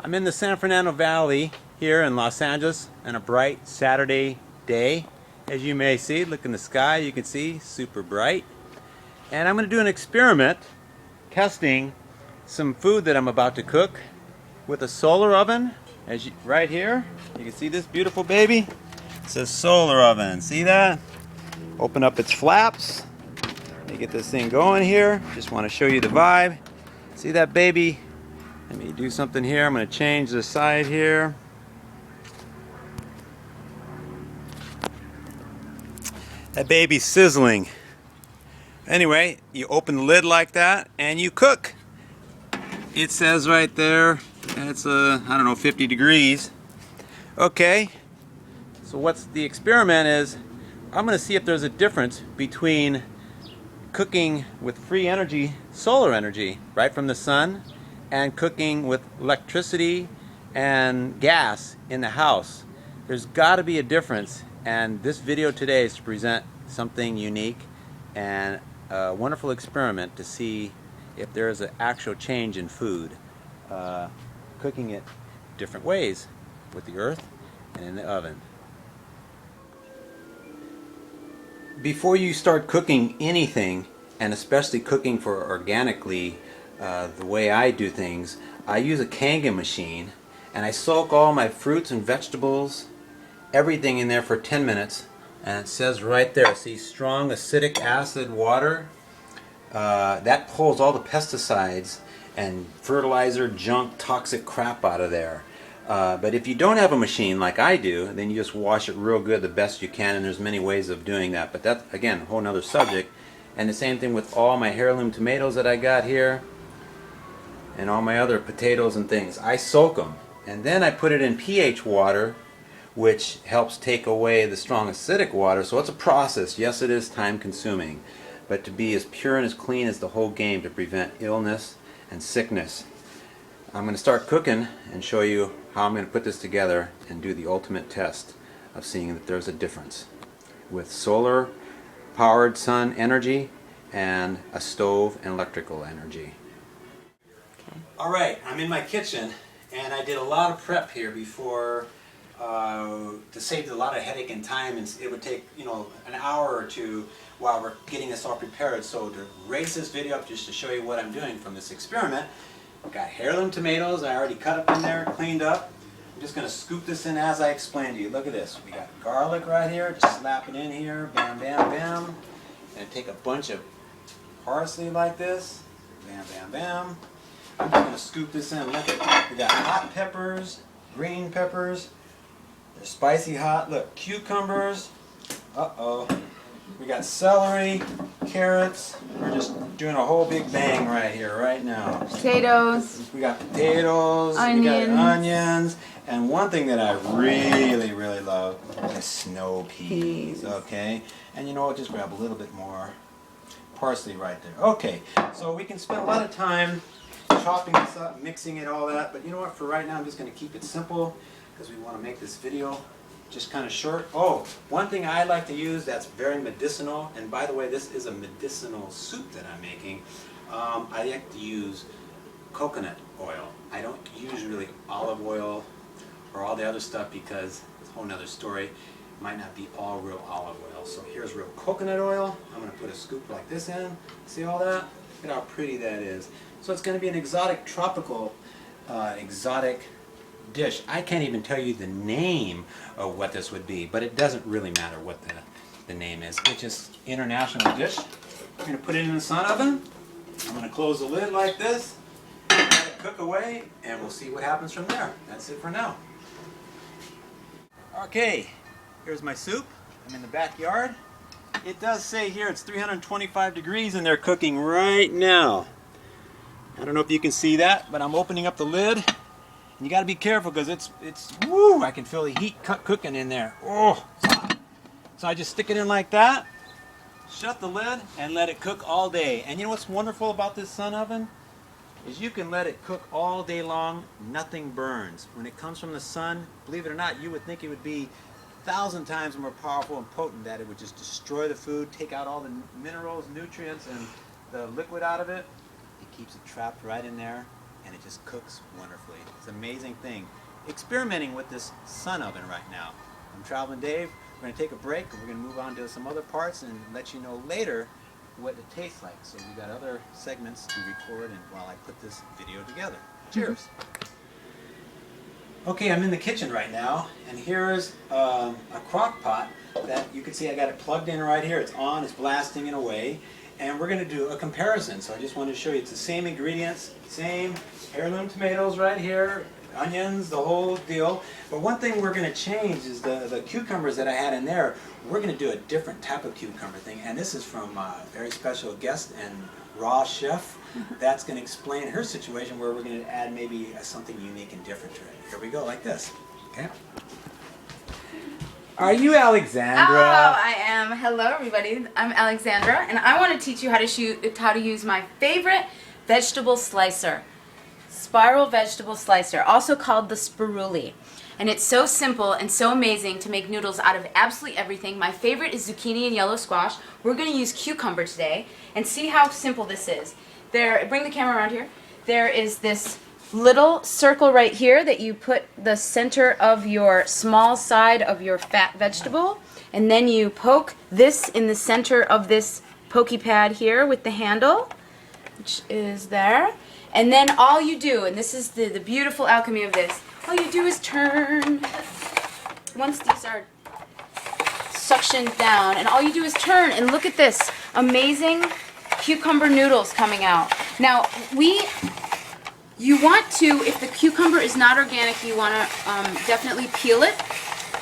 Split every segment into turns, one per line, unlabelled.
I'm in the San Fernando Valley here in Los Angeles on a bright Saturday day. As you may see, look in the sky, you can see super bright. And I'm going to do an experiment testing some food that I'm about to cook with a solar oven. Right here, you can see this beautiful baby. It says solar oven. See that? Open up its flaps. Let me get this thing going here. Just want to show you the vibe. See that baby? Let me do something here. I'm going to change the side here. That baby's sizzling. Anyway, you open the lid like that and you cook. It says right there it's I don't know, 50 degrees. Okay, so what's the experiment is, I'm going to see if there's a difference between cooking with free energy, solar energy, right from the sun, and cooking with electricity and gas in the house. There's got to be a difference, and this video today is to present something unique and a wonderful experiment to see if there is an actual change in food, cooking it different ways with the earth and in the oven. Before you start cooking anything, and especially cooking for organically, the way I do things, I use a Kangen machine and I soak all my fruits and vegetables, everything in there for 10 minutes. And it says right there, see, strong acidic acid water. That pulls all the pesticides and fertilizer, junk, toxic crap out of there. But if you don't have a machine like I do, then you just wash it real good the best you can, and there's many ways of doing that. But that's, again, a whole nother subject. And the same thing with all my heirloom tomatoes that I got here, and all my other potatoes and things. I soak them, and then I put it in pH water, which helps take away the strong acidic water. So it's a process. Yes, it is time consuming, but to be as pure and as clean as the whole game to prevent illness and sickness. I'm going to start cooking and show you how I'm going to put this together and do the ultimate test of seeing that there's a difference with solar powered sun energy and a stove and electrical energy. Alright, I'm in my kitchen and I did a lot of prep here before to save a lot of headache and time, and it would take, you know, an hour or two while we're getting this all prepared. So to raise this video up just to show you what I'm doing from this experiment, I've got heirloom tomatoes I already cut up in there, cleaned up. I'm just going to scoop this in as I explained to you. Look at this. We got garlic right here, just slap it in here, bam, bam, bam. And take a bunch of parsley like this, bam, bam, bam. I'm just going to scoop this in. Look at, we got hot peppers, green peppers. They're spicy hot. Look, cucumbers. Uh-oh. We got celery, carrots. We're just doing a whole big bang right here, right now.
Potatoes.
We got potatoes.
Onions.
We got onions. And one thing that I really, really love is snow peas. Okay? And you know what? Just grab a little bit more parsley right there. Okay. So we can spend a lot of time chopping this up, mixing it, all that. But you know what? For right now, I'm just going to keep it simple, because we want to make this video just kind of short. Oh, one thing I like to use that's very medicinal, and by the way, this is a medicinal soup that I'm making. I like to use coconut oil. I don't use really olive oil or all the other stuff, because it's a whole nother story. It might not be all real olive oil. So here's real coconut oil. I'm going to put a scoop like this in. See all that? Look at how pretty that is. So it's going to be an exotic, tropical, exotic dish. I can't even tell you the name of what this would be, but it doesn't really matter what the name is. It's just international dish. I'm going to put it in the sun oven. I'm going to close the lid like this, let it cook away, and we'll see what happens from there. That's it for now. Okay, here's my soup. I'm in the backyard. It does say here it's 325 degrees and they're cooking right now. I don't know if you can see that, but I'm opening up the lid. And you got to be careful, because it's woo! I can feel the heat cooking in there. Oh, it's hot. So I just stick it in like that, shut the lid, and let it cook all day. And you know what's wonderful about this sun oven? Is you can let it cook all day long. Nothing burns. When it comes from the sun, believe it or not, you would think it would be 1,000 times more powerful and potent, that it would just destroy the food, take out all the minerals, nutrients, and the liquid out of it. It keeps it trapped right in there and it just cooks wonderfully. It's an amazing thing. Experimenting with this sun oven right now. I'm Traveling Dave. We're going to take a break and we're going to move on to some other parts and let you know later what it tastes like. So we got other segments to record and while I put this video together. Cheers. Okay, I'm in the kitchen right now, and here's a crock pot that you can see I got it plugged in right here. It's on, it's blasting it away, and we're going to do a comparison. So I just wanted to show you it's the same ingredients, same heirloom tomatoes right here, onions, the whole deal. But one thing we're going to change is the cucumbers that I had in there. We're going to do a different type of cucumber thing, and this is from a very special guest and raw chef. That's going to explain her situation where we're going to add maybe something unique and different to it. Here we go, like this. Okay. Are you Alexandra?
Oh, I am. Hello, everybody. I'm Alexandra, and I want to teach you how to use my favorite vegetable slicer, spiral vegetable slicer, also called the spiruli. And it's so simple and so amazing to make noodles out of absolutely everything. My favorite is zucchini and yellow squash. We're going to use cucumber today, and see how simple this is. Bring the camera around here. There is this little circle right here that you put the center of your small side of your fat vegetable, and then you poke this in the center of this pokey pad here with the handle, which is there. And then all you do, and this is the beautiful alchemy of this, all you do is turn. Once these are suctioned down, and all you do is turn, and look at this amazing cucumber noodles coming out. Now, you want to, if the cucumber is not organic, you want to definitely peel it.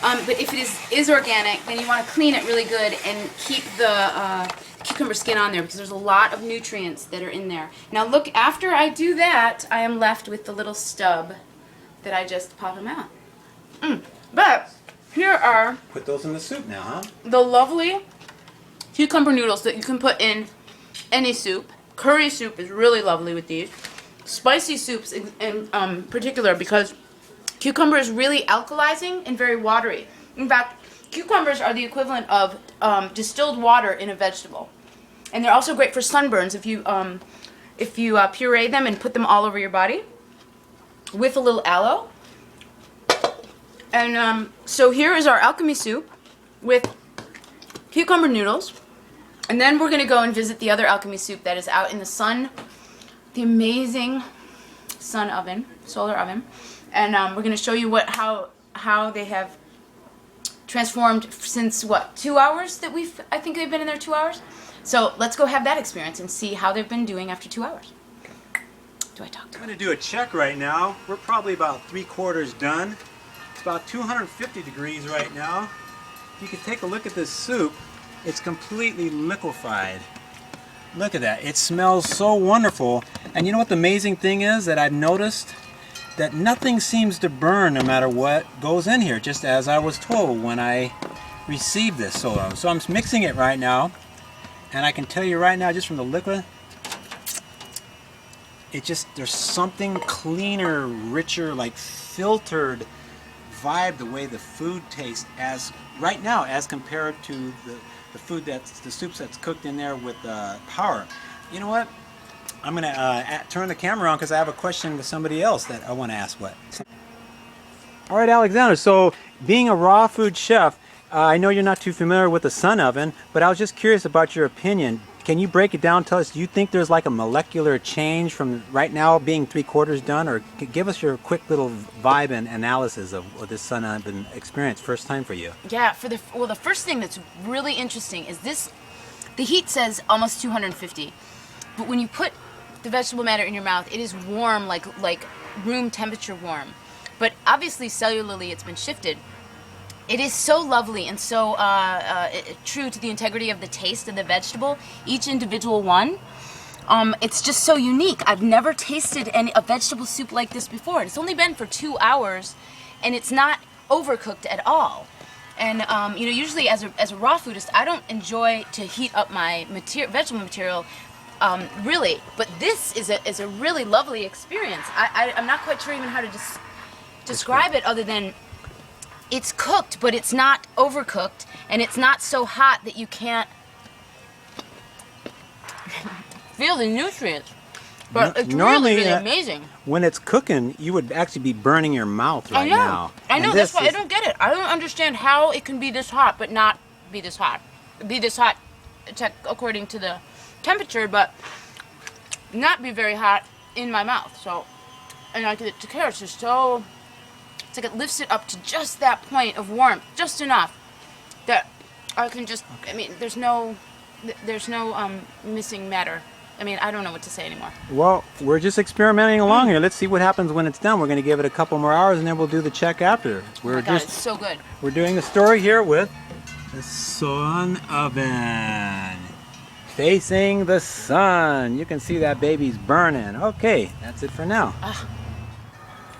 But if it is organic, then you want to clean it really good and keep the cucumber skin on there, because there's a lot of nutrients that are in there. Now look, after I do that, I am left with the little stub that I just pop them out. But here are...
Put those in the soup now, huh?
The lovely cucumber noodles that you can put in any soup. Curry soup is really lovely with these. Spicy soups in particular, because cucumber is really alkalizing and very watery. In fact, cucumbers are the equivalent of distilled water in a vegetable. And they're also great for sunburns if you puree them and put them all over your body with a little aloe. And so here is our alchemy soup with cucumber noodles. And then we're going to go and visit the other alchemy soup that is out in the sun, the amazing sun oven, solar oven. And we're going to show you how they have transformed since, what, 2 hours that I think they've been in there 2 hours? So let's go have that experience and see how they've been doing after 2 hours. Do I talk to
I'm going to do a check right now. We're probably about 3/4 done. It's about 250 degrees right now. If you could take a look at this soup, it's completely liquefied. Look at that. It smells so wonderful. And you know what the amazing thing is that I've noticed? That nothing seems to burn no matter what goes in here, just as I was told when I received this soda. So I'm mixing it right now, and I can tell you right now, just from the liquid, there's something cleaner, richer, like filtered vibe, the way the food tastes right now as compared to the food the soups that's cooked in there with power. You know what? I'm going to turn the camera on because I have a question with somebody else that I want to ask. All right, Alexandra, so being a raw food chef, I know you're not too familiar with the sun oven, but I was just curious about your opinion. Can you break it down, tell us, do you think there's like a molecular change from right now being 3/4 done, or give us your quick little vibe and analysis of what this sun oven experience, first time for you?
Yeah, the first thing that's really interesting is the heat says almost 250, but when you put the vegetable matter in your mouth, it is warm, like room temperature warm. But obviously cellularly it's been shifted. It is so lovely and so true to the integrity of the taste of the vegetable, each individual one. It's just so unique. I've never tasted a vegetable soup like this before. It's only been for 2 hours, and it's not overcooked at all. And usually as a raw foodist, I don't enjoy to heat up my vegetable material, really. But this is a really lovely experience. I'm not quite sure even how to describe it, other than it's cooked, but it's not overcooked, and it's not so hot that you can't feel the nutrients. But it's
normally,
really, really amazing.
when it's cooking, you would actually be burning your mouth right now.
I know.
And
That's why I
is-
don't get it. I don't understand how it can be this hot, but not be this hot. Be this hot, according to the temperature, but not be very hot in my mouth. So, and like the carrots are so. It's like it lifts it up to just that point of warmth, just enough that I can just. I mean, there's no missing matter. I mean, I don't know what to say anymore.
Well, we're just experimenting along here. Let's see what happens when it's done. We're going to give it a couple more hours, and then we'll do the check after.
Oh my God, it's so good.
We're doing the story here with the sun oven. Facing the sun. You can see that baby's burning. Okay, that's it for now.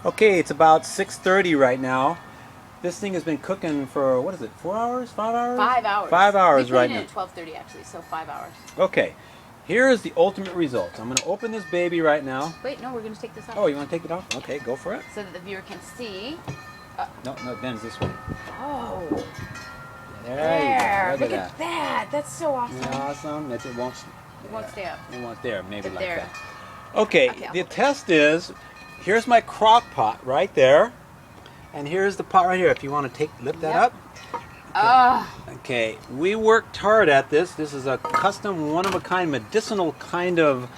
Okay, it's about 6:30 right now. This thing has been cooking for, what is it, 4 hours, 5 hours?
5 hours.
5 hours right now.
We put it in at 12:30 actually, so 5 hours.
Okay, here is the ultimate result. I'm going to open this baby right now.
Wait, no, we're going to take this off.
Oh, you want to take it off? Okay, go for it.
So that the viewer can see.
No, it bends this way.
Oh.
There you go.
Look at that. That's so awesome.
Isn't that awesome? It won't
stay up.
It won't there. Maybe
But
like
there.
that. Okay,
Okay, I'll
the
hold it.
test is, here's my crock pot right there. And here's the pot right here. If you want to lift that
Yep.
up.
Oh.
Okay, we worked hard at this. This is a custom, one-of-a-kind, medicinal kind of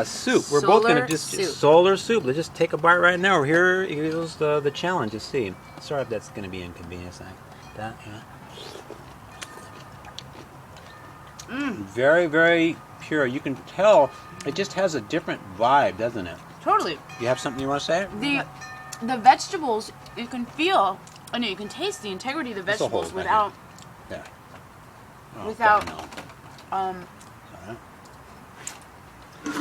soup. We're both going to
Solar
just
soup.
solar soup. Let's just take a bite right now. Here's the challenge. Just see. Sorry if that's going to be inconvenience. Like that, yeah. Very, very pure. You can tell it just has a different vibe, doesn't it?
Totally.
You have something you want to say?
The vegetables, you can feel, you can taste the integrity of the
This'll hold
vegetables
it right
without,
there. Oh,
without,
God, no.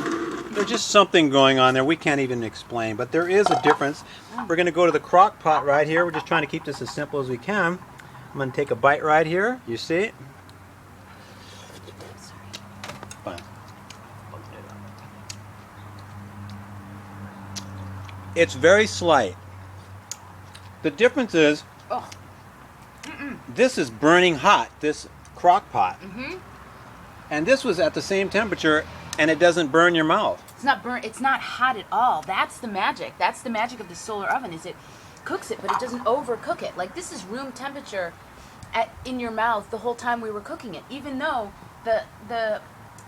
There's just something going on there we can't even explain, but there is a difference. We're going to go to the crock pot right here. We're just trying to keep this as simple as we can. I'm going to take a bite right here. You see it? Fine. It's very slight. The difference is, this is burning hot, this crock pot. And this was at the same temperature, and it doesn't burn your mouth.
it's not burnt, it's not hot at all. That's the magic. That's the magic of the solar oven, is it cooks it, but it doesn't overcook it. Like, this is room temperature in your mouth the whole time we were cooking it, even though the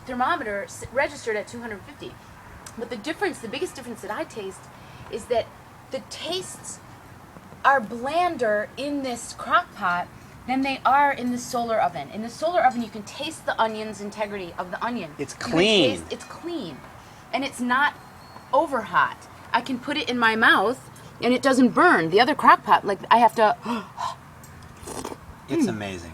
thermometer registered at 250. But the difference, the biggest difference that I taste is that the tastes are blander in this crock pot than they are in the solar oven. In the solar oven, you can taste the onion's integrity of the onion.
It's
You can
clean.
taste, it's clean. And it's not over hot. I can put it in my mouth and it doesn't burn. The other crock pot, like, I have to...
It's amazing.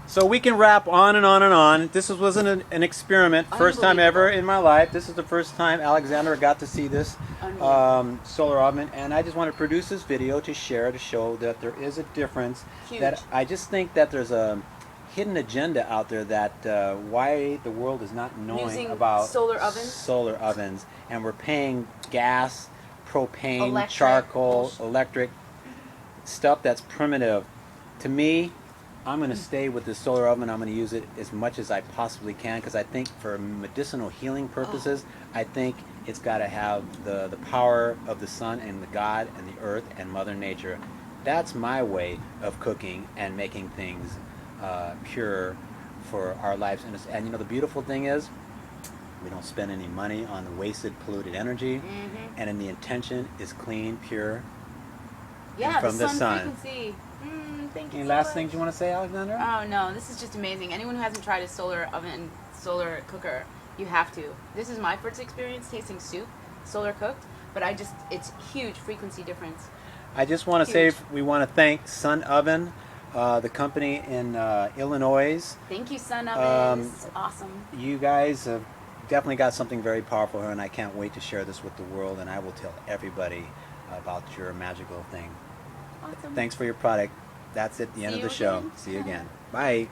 So we can rap on and on and on. This wasn't an experiment. First time ever in my life. This is the first time Alexandra got to see this solar oven, and I just want to produce this video to share, to show that there is a difference.
Huge.
That I just think that there's a hidden agenda out there that why the world is not knowing
Using
about
solar ovens?
solar ovens, and we're paying gas, propane,
Electric,
charcoal,
bullshit.
electric stuff that's primitive. To me, I'm going to stay with this solar oven. I'm going to use it as much as I possibly can, because I think for medicinal healing purposes, I think it's got to have the power of the sun and the God and the earth and Mother Nature. That's my way of cooking and making things pure for our lives. And you know, the beautiful thing is, we don't spend any money on the wasted, polluted energy, and then the intention is clean, pure,
Yeah,
and from the sun.
Frequency. Thank you
Any
so
last
much.
things you want to say, Alexandra?
Oh no, this is just amazing. Anyone who hasn't tried a solar oven, solar cooker, you have to. This is my first experience tasting soup, solar cooked, but it's huge frequency difference.
I just want to say
Huge.
we want to thank Sun Oven, the company in Illinois.
Thank you, Sun Oven. This is awesome.
You guys have definitely got something very powerful here, and I can't wait to share this with the world, and I will tell everybody about your magical thing.
Awesome.
Thanks for your product. That's it, the end
See
of the
you
show.
again.
See you again. Bye.